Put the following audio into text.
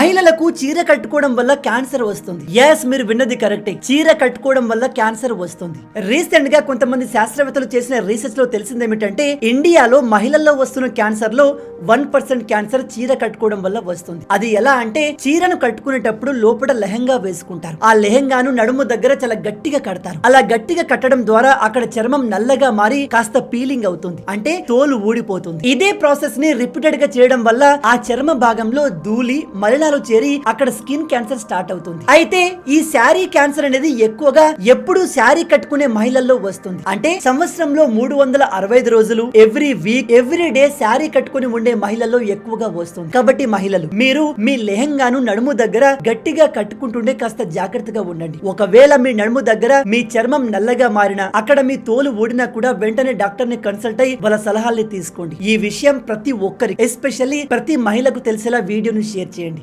మహిళలకు చీర కట్టుకోవడం వల్ల క్యాన్సర్ వస్తుంది. ఎస్, మీరు విన్నది కరెక్టే. చీర కట్టుకోవడం వల్ల క్యాన్సర్ వస్తుంది. రీసెంట్ గా కొంతమంది శాస్త్రవేత్తలు చేసిన రీసెర్చ్ లో తెలిసింది ఏమిటంటే ఇండియాలో మహిళల్లో వస్తున్న క్యాన్సర్ లో 1% క్యాన్సర్ చీర కట్టుకోవడం వల్ల వస్తుంది. అది ఎలా అంటే చీరను కట్టుకునేటప్పుడు లోపల లెహంగా వేసుకుంటారు. ఆ లెహంగాను నడుము దగ్గర చాలా గట్టిగా కడతారు. అలా గట్టిగా కట్టడం ద్వారా అక్కడ చర్మం నల్లగా మారి కాస్త పీలింగ్ అవుతుంది, అంటే తోలు ఊడిపోతుంది. ఇదే ప్రాసెస్ ని రిపీటెడ్ గా చేయడం వల్ల ఆ చర్మ భాగంలో ధూళి మలినాలు చేరి అక్కడ స్కిన్ క్యాన్సర్ స్టార్ట్ అవుతుంది. అయితే ఈ శారీ క్యాన్సర్ అనేది ఎక్కువగా ఎప్పుడు శారీ కట్టుకునే మహిళల్లో వస్తుంది. అంటే సంవత్సరంలో 365 రోజులు every week every day sari కట్టుకుని ఉండే మహిళల్లో ఎక్కువగా వస్తుంది. కాబట్టి మహిళలు మీరు మీ లెహంగాను నడుము దగ్గర గట్టిగా కట్టుకుంటుండే కాస్త జాగ్రత్తగా ఉండండి. ఒకవేళ మీ నడుము దగ్గర మీ చర్మం నల్లగా మారినా అక్కడ మీ తోలు ఊడినా కూడా వెంటనే డాక్టర్ ని కన్సల్ట్ అయ్యి వాళ్ళ సలహాల్ని తీసుకోండి. ఈ విషయం ప్రతి ఒక్కరికి ఎస్పెషల్లీ ప్రతి మహిళకు తెలిసేలా వీడియోను షేర్ చేయండి.